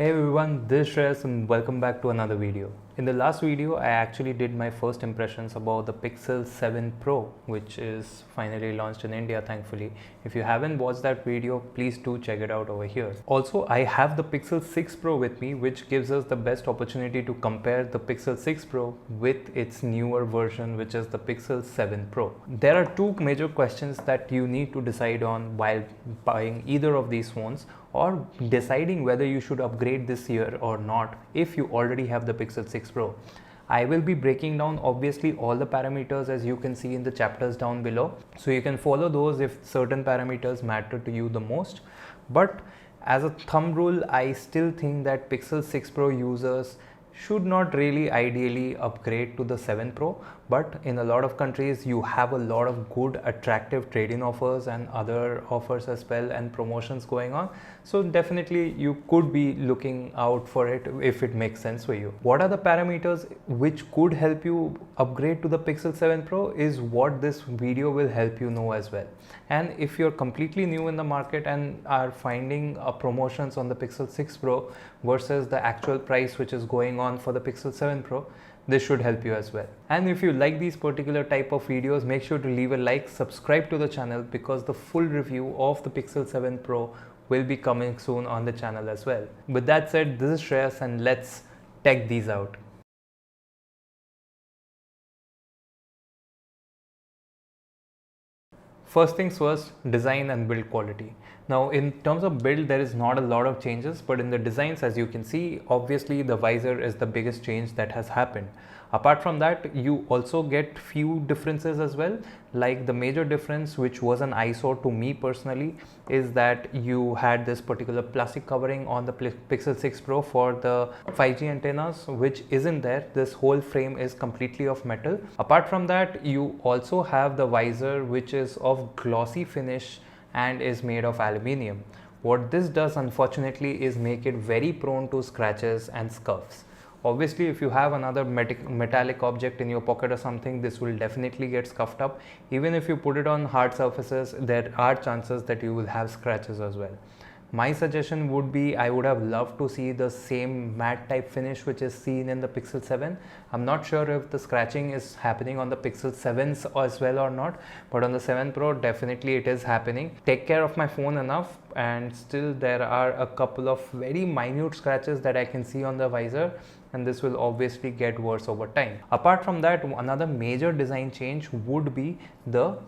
Hey everyone, this is Shreyas and welcome back to another video. In the last video, I actually did my first impressions about the Pixel 7 Pro, which is finally launched in India, thankfully. If you haven't watched that video, please do check it out over here. Also, I have the Pixel 6 Pro with me, which gives us the best opportunity to compare the Pixel 6 Pro with its newer version, which is the Pixel 7 Pro. There are two major questions that you need to decide on while buying either of these phones, or deciding whether you should upgrade this year or not if you already have the Pixel 6 Pro. I will be breaking down obviously all the parameters as you can see in the chapters down below, so you can follow those if certain parameters matter to you the most. But as a thumb rule, I still think that Pixel 6 Pro users should not really ideally upgrade to the 7 Pro, but in a lot of countries you have a lot of good attractive trade-in offers and other offers as well and promotions going on, so definitely you could be looking out for it if it makes sense for you. What are the parameters which could help you upgrade to the Pixel 7 Pro is what this video will help you know as well. And if you're completely new in the market and are finding promotions on the Pixel 6 Pro versus the actual price which is going on for the Pixel 7 Pro, this should help you as well. And if you like these particular type of videos, make sure to leave a like, subscribe to the channel, because the full review of the Pixel 7 Pro will be coming soon on the channel as well. With that said, this is Shreyas and let's check these out. First things first, design and build quality. Now in terms of build, there is not a lot of changes, but in the designs, as you can see, obviously the visor is the biggest change that has happened. Apart from that, you also get few differences as well. Like the major difference, which was an eyesore to me personally, is that you had this particular plastic covering on the Pixel 6 Pro for the 5G antennas, which isn't there. This whole frame is completely of metal. Apart from that, you also have the visor, which is of glossy finish and is made of aluminium. What this does, unfortunately, is make it very prone to scratches and scuffs. Obviously, if you have another metallic object in your pocket or something, this will definitely get scuffed up. Even if you put it on hard surfaces, there are chances that you will have scratches as well. My suggestion would be, I would have loved to see the same matte type finish which is seen in the Pixel 7. I'm not sure if the scratching is happening on the Pixel 7s as well or not, but on the 7 Pro definitely it is happening. Take care of my phone enough, and still there are a couple of very minute scratches that I can see on the visor, and this will obviously get worse over time. Apart from that, another major design change would be the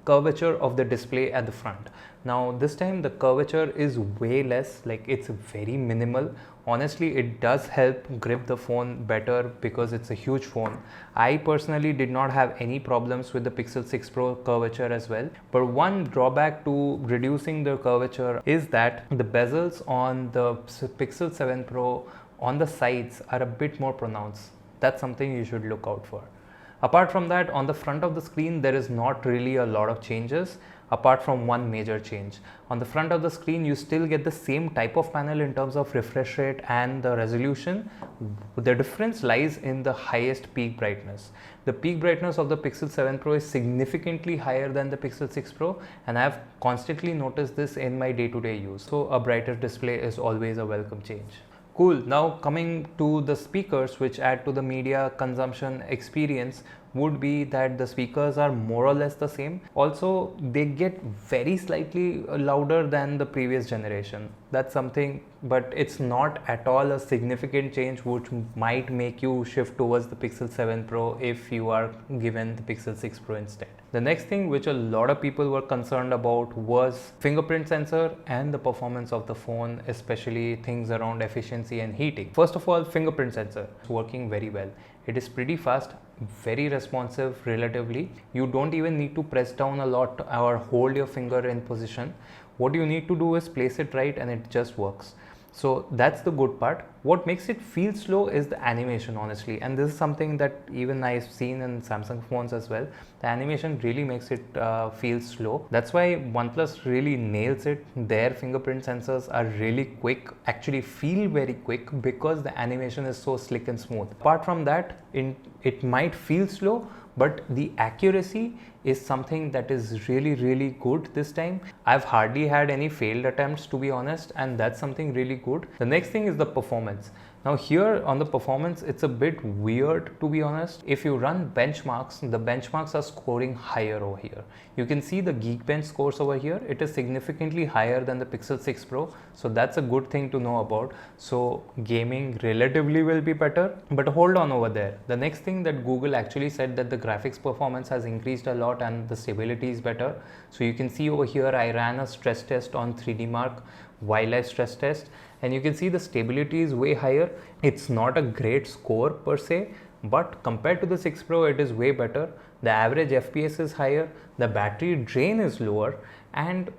curvature of the display at the front. Now this time the curvature is way less, like it's very minimal. Honestly, it does help grip the phone better because it's a huge phone. I personally did not have any problems with the Pixel 6 Pro curvature as well, but one drawback to reducing the curvature is that the bezels on the Pixel 7 Pro on the sides are a bit more pronounced. That's something you should look out for. Apart from that, on the front of the screen, there is not really a lot of changes apart from one major change. On the front of the screen, you still get the same type of panel in terms of refresh rate and the resolution. The difference lies in the highest peak brightness. The peak brightness of the Pixel 7 Pro is significantly higher than the Pixel 6 Pro, and I have constantly noticed this in my day-to-day use. So a brighter display is always a welcome change. Cool. Now coming to the speakers, which add to the media consumption experience, would be that the speakers are more or less the same. Also, they get very slightly louder than the previous generation. That's something, but it's not at all a significant change which might make you shift towards the Pixel 7 Pro if you are given the Pixel 6 Pro instead. The next thing which a lot of people were concerned about was fingerprint sensor and the performance of the phone, especially things around efficiency and heating. First of all, fingerprint sensor is working very well. It is pretty fast, very responsive relatively. You don't even need to press down a lot or hold your finger in position. What you need to do is place it right and it just works. So that's the good part. What makes it feel slow is the animation, honestly, and this is something that even I've seen in Samsung phones as well. The animation really makes it feel slow. That's why OnePlus really nails it. Their fingerprint sensors are really quick, actually feel very quick, because the animation is so slick and smooth. Apart from that, it might feel slow, but the accuracy is something that is really good this time. I've hardly had any failed attempts, to be honest, and that's something really good. The next thing is the performance. Now here on the performance, it's a bit weird, to be honest. If you run benchmarks, the benchmarks are scoring higher over here. You can see the Geekbench scores over here. It is significantly higher than the Pixel 6 Pro. So that's a good thing to know about. So gaming relatively will be better, but hold on over there. The next thing that Google actually said that the graphics performance has increased a lot and the stability is better. So you can see over here, I ran a stress test on 3D Mark while I stress test, and you can see the stability is way higher. It's not a great score per se, but compared to the 6 Pro, it is way better. The average FPS is higher, the battery drain is lower, and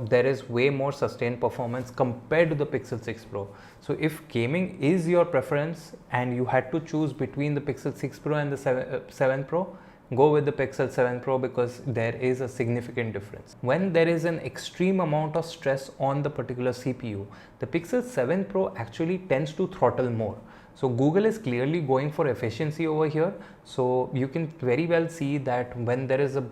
there is way more sustained performance compared to the Pixel 6 Pro. So if gaming is your preference and you had to choose between the Pixel 6 Pro and the 7 Pro, go with the Pixel 7 Pro because there is a significant difference. When there is an extreme amount of stress on the particular CPU, the Pixel 7 Pro actually tends to throttle more. So Google is clearly going for efficiency over here. So you can very well see that when there is a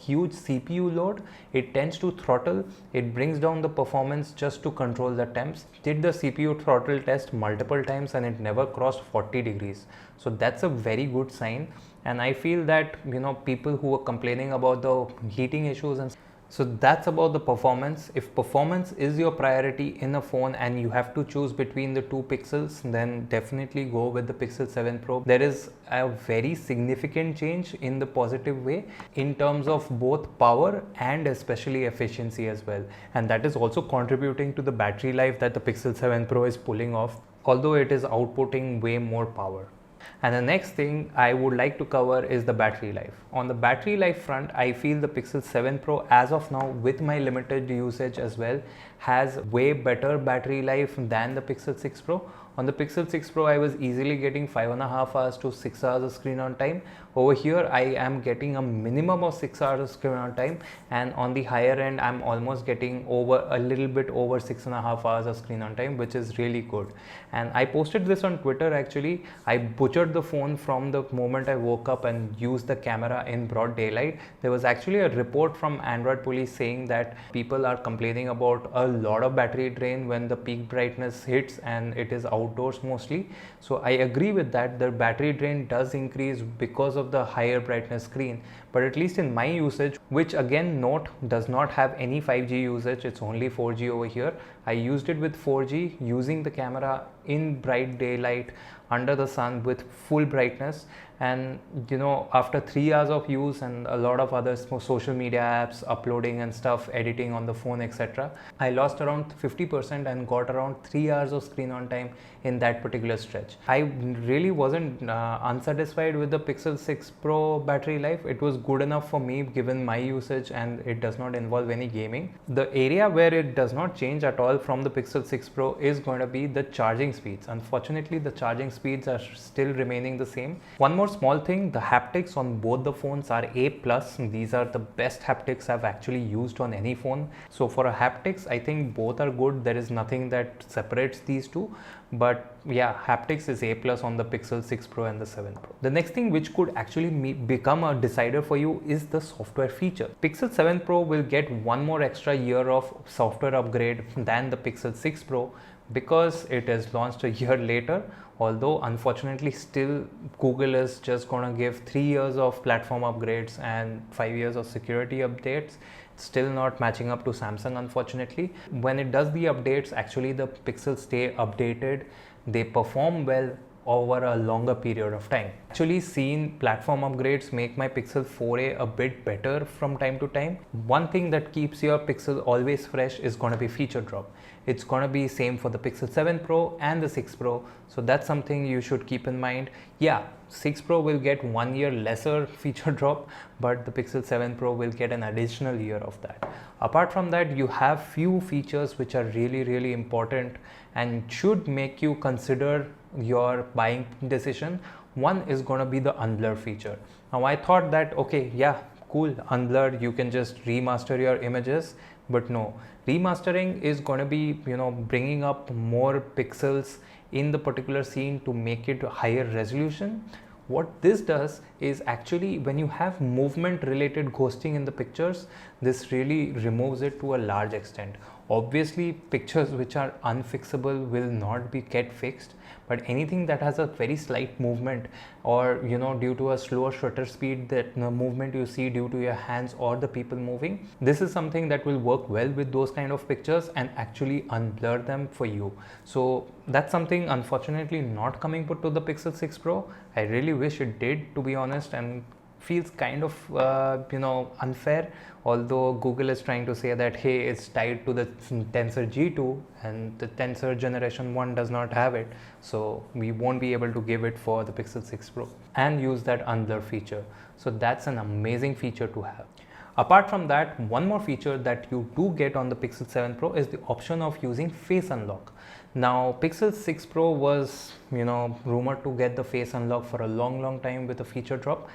huge CPU load, it tends to throttle. It brings down the performance just to control the temps. Did the CPU throttle test multiple times and it never crossed 40 degrees. So that's a very good sign. And I feel that people who are complaining about the heating issues, and so that's about the performance. If performance is your priority in a phone and you have to choose between the two pixels, then definitely go with the Pixel 7 Pro. There is a very significant change in the positive way in terms of both power and especially efficiency as well. And that is also contributing to the battery life that the Pixel 7 Pro is pulling off, although it is outputting way more power. And the next thing I would like to cover is the battery life. On the battery life front, I feel the Pixel 7 Pro as of now, with my limited usage as well, has way better battery life than the Pixel 6 Pro. On the Pixel 6 Pro, I was easily getting 5.5 hours to 6 hours of screen on time. Over here, I am getting a minimum of 6 hours of screen on time, and on the higher end, I'm almost getting a little bit over 6.5 hours of screen on time, which is really good. And I posted this on Twitter actually. I butchered the phone from the moment I woke up and used the camera in broad daylight. There was actually a report from Android Police saying that people are complaining about a lot of battery drain when the peak brightness hits and it is outdoors mostly. So I agree with that. The battery drain does increase because of the higher brightness screen, but at least in my usage, which again note does not have any 5G usage, it's only 4G over here. I used it with 4G using the camera in bright daylight under the sun with full brightness, and after 3 hours of use and a lot of other social media apps uploading and stuff, editing on the phone, etc., I lost around 50% and got around 3 hours of screen on time in that particular stretch. I really wasn't unsatisfied with the Pixel 6 Pro battery life. It was good enough for me given my usage, and it does not involve any gaming. The area where it does not change at all from the Pixel 6 Pro is going to be the charging speeds. Unfortunately, the charging speeds are still remaining the same. One more small thing, the haptics on both the phones are A+. These are the best haptics I've actually used on any phone. So for a haptics, I think both are good. There is nothing that separates these two. But yeah, haptics is A+ on the Pixel 6 Pro and the 7 Pro. The next thing which could actually become a decider for you is the software feature. Pixel 7 Pro will get one more extra year of software upgrade than the Pixel 6 Pro because it is launched a year later. Although unfortunately still Google is just gonna give 3 years of platform upgrades and 5 years of security updates. It's still not matching up to Samsung, unfortunately. When it does the updates, actually the pixels stay updated. They perform well over a longer period of time. Actually seen platform upgrades make my Pixel 4a a bit better from time to time. One thing that keeps your Pixel always fresh is going to be feature drop. It's going to be same for the Pixel 7 Pro and the 6 Pro. So that's something you should keep in mind. Yeah, 6 Pro will get 1 year lesser feature drop, but the Pixel 7 Pro will get an additional year of that. Apart from that, you have few features which are really important and should make you consider your buying decision. One is going to be the unblur feature. Now I thought that okay, yeah, cool, unblurred, you can just remaster your images, but no, remastering is going to be bringing up more pixels in the particular scene to make it higher resolution. What this does is actually when you have movement related ghosting in the pictures, this really removes it to a large extent. Obviously, pictures which are unfixable will not be get fixed, but anything that has a very slight movement, or due to a slower shutter speed, that the movement you see due to your hands or the people moving, this is something that will work well with those kind of pictures and actually unblur them for you. So that's something unfortunately not coming put to the Pixel 6 Pro. I really wish it did, to be honest, and feels kind of unfair, although Google is trying to say that hey, it's tied to the Tensor G2 and the Tensor generation 1 does not have it, so we won't be able to give it for the Pixel 6 Pro and use that unblur feature. So that's an amazing feature to have. Apart from that, one more feature that you do get on the Pixel 7 Pro is the option of using face unlock. Now, Pixel 6 Pro was rumored to get the face unlock for a long time with a feature drop.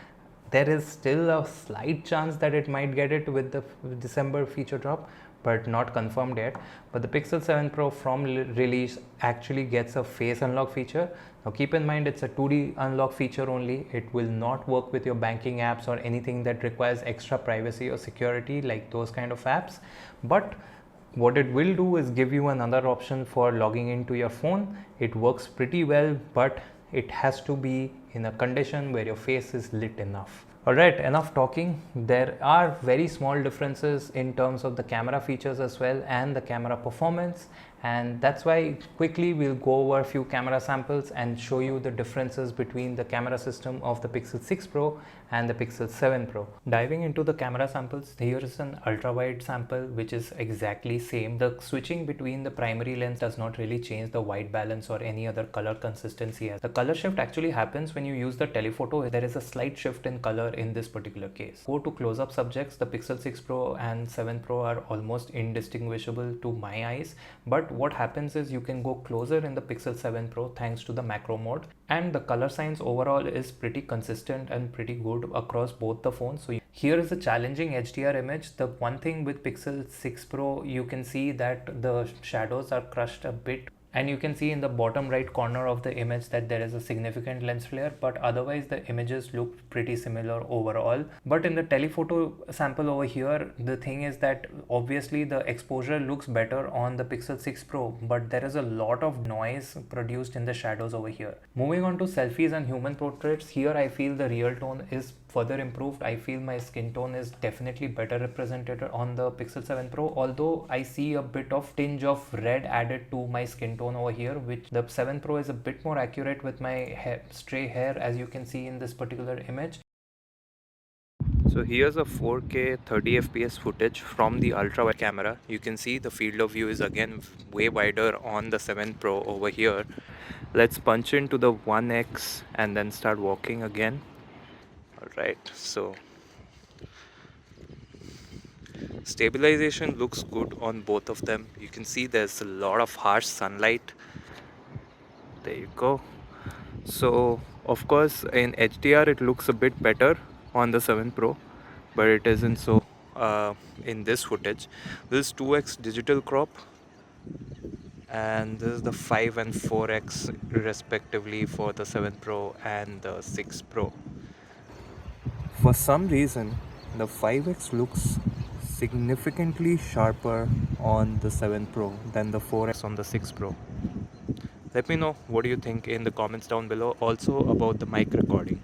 There is still a slight chance that it might get it with the December feature drop, but not confirmed yet. But the Pixel 7 Pro from release actually gets a face unlock feature. Now keep in mind, it's a 2D unlock feature only. It will not work with your banking apps or anything that requires extra privacy or security like those kind of apps. But what it will do is give you another option for logging into your phone. It works pretty well, but it has to be in a condition where your face is lit enough. Alright, enough talking. There are very small differences in terms of the camera features as well and the camera performance, and that's why quickly we'll go over a few camera samples and show you the differences between the camera system of the Pixel 6 Pro and the Pixel 7 Pro. Diving into the camera samples, here is an ultra wide sample which is exactly same. The switching between the primary lens does not really change the white balance or any other color consistency. The color shift actually happens when you use the telephoto. There is a slight shift in color in this particular case. Go to close-up subjects, the Pixel 6 Pro and 7 Pro are almost indistinguishable to my eyes, but what happens is you can go closer in the Pixel 7 Pro thanks to the macro mode, and the color science overall is pretty consistent and pretty good across both the phones. So here is a challenging HDR image. The one thing with Pixel 6 Pro, you can see that the shadows are crushed a bit, and you can see in the bottom right corner of the image that there is a significant lens flare, but otherwise the images look pretty similar overall. But in the telephoto sample over here, the thing is that obviously the exposure looks better on the Pixel 6 Pro, but there is a lot of noise produced in the shadows over here. Moving on to selfies and human portraits, here I feel the real tone is further improved. I feel my skin tone is definitely better represented on the Pixel 7 Pro, although I see a bit of tinge of red added to my skin tone over here, which the 7 Pro is a bit more accurate with my stray hair, as you can see in this particular image. So here's a 4K 30 FPS footage from the ultra wide camera. You can see the field of view is again way wider on the 7 Pro over here. Let's punch into the 1x and then start walking again. Alright, so stabilization looks good on both of them. You can see there's a lot of harsh sunlight. There you go. So of course in HDR it looks a bit better on the 7 Pro, but it isn't so in this footage. This is 2x digital crop, and this is the 5 and 4x respectively for the 7 Pro and the 6 Pro. For some reason the 5x looks significantly sharper on the 7 Pro than the 4x on the 6 Pro. Let me know what do you think in the comments down below, also about the mic recording.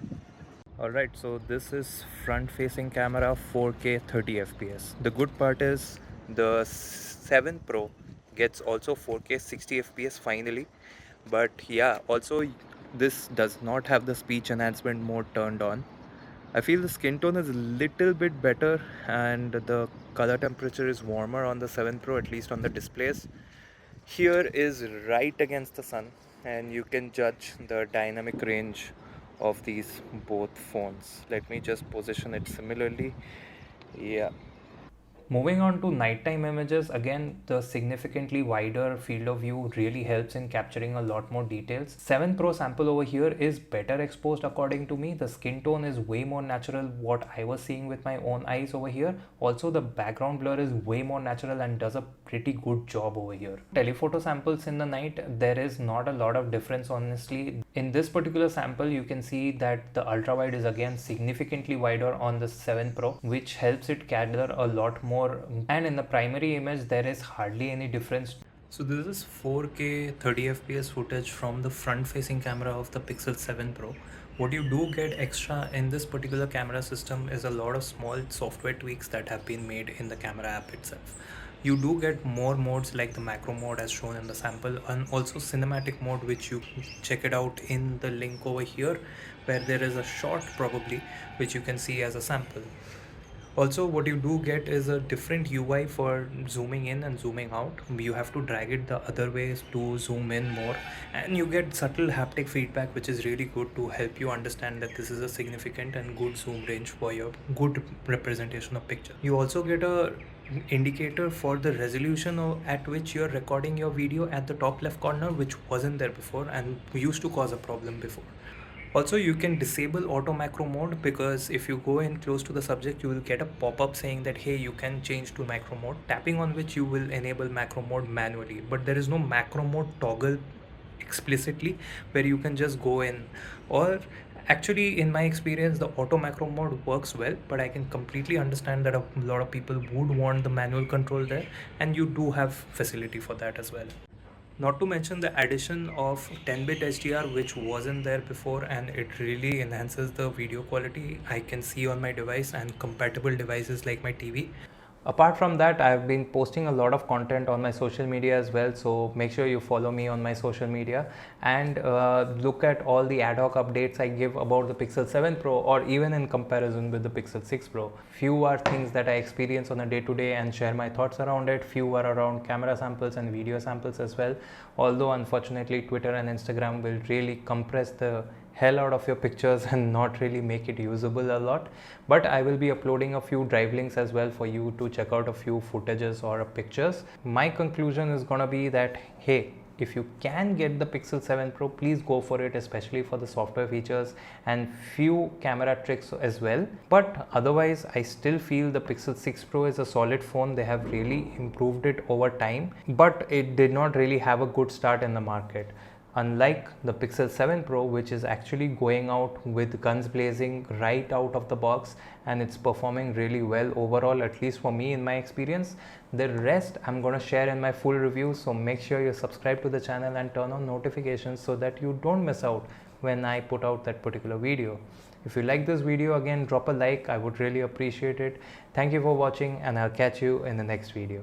Alright, so this is front facing camera, 4K 30 FPS. The good part is the 7 Pro gets also 4K 60 FPS finally, but yeah, also this does not have the speech enhancement mode turned on. I feel the skin tone is a little bit better and the color temperature is warmer on the 7 Pro, at least on the displays. Here is right against the sun and you can judge the dynamic range of these both phones. Let me just position it similarly. Yeah. Moving on to nighttime images, again, the significantly wider field of view really helps in capturing a lot more details. 7 Pro sample over here is better exposed according to me. The skin tone is way more natural, what I was seeing with my own eyes over here. Also, the background blur is way more natural and does a pretty good job over here. Telephoto samples in the night, there is not a lot of difference honestly. In this particular sample, you can see that the ultra wide is again significantly wider on the 7 Pro, which helps it gather a lot more, and in the primary image there is hardly any difference. So this is 4K 30 FPS footage from the front facing camera of the Pixel 7 Pro. What you do get extra in this particular camera system is a lot of small software tweaks that have been made in the camera app itself. You do get more modes like the macro mode as shown in the sample, and also cinematic mode, which you check it out in the link over here where there is a shot probably which you can see as a sample. Also, what you do get is a different UI for zooming in and zooming out. You have to drag it the other way to zoom in more, and you get subtle haptic feedback, which is really good to help you understand that this is a significant and good zoom range for your good representation of picture. You also get a indicator for the resolution at which you're recording your video at the top left corner, which wasn't there before and used to cause a problem before. Also, you can disable auto macro mode, because if you go in close to the subject, you will get a pop-up saying that hey, you can change to macro mode, tapping on which you will enable macro mode manually. But there is no macro mode toggle explicitly where you can just go in, or actually in my experience the auto macro mode works well, but I can completely understand that a lot of people would want the manual control there, and you do have facility for that as well. Not to mention the addition of 10-bit HDR, which wasn't there before, and it really enhances the video quality I can see on my device and compatible devices like my TV. Apart from that, I've been posting a lot of content on my social media as well, so make sure you follow me on my social media and look at all the ad hoc updates I give about the Pixel 7 Pro, or even in comparison with the Pixel 6 Pro. Few are things that I experience on a day-to-day and share my thoughts around it. Few are around camera samples and video samples as well, although unfortunately Twitter and Instagram will really compress the hell out of your pictures and not really make it usable a lot. But I will be uploading a few drive links as well for you to check out a few footages or pictures. My conclusion is gonna be that hey, if you can get the Pixel 7 Pro, please go for it, especially for the software features and few camera tricks as well. But otherwise, I still feel the Pixel 6 Pro is a solid phone. They have really improved it over time, but it did not really have a good start in the market. Unlike the Pixel 7 Pro, which is actually going out with guns blazing right out of the box, and it's performing really well overall, at least for me in my experience. The rest I'm going to share in my full review, so make sure you subscribe to the channel and turn on notifications so that you don't miss out when I put out that particular video. If you like this video, again drop a like, I would really appreciate it. Thank you for watching, and I'll catch you in the next video.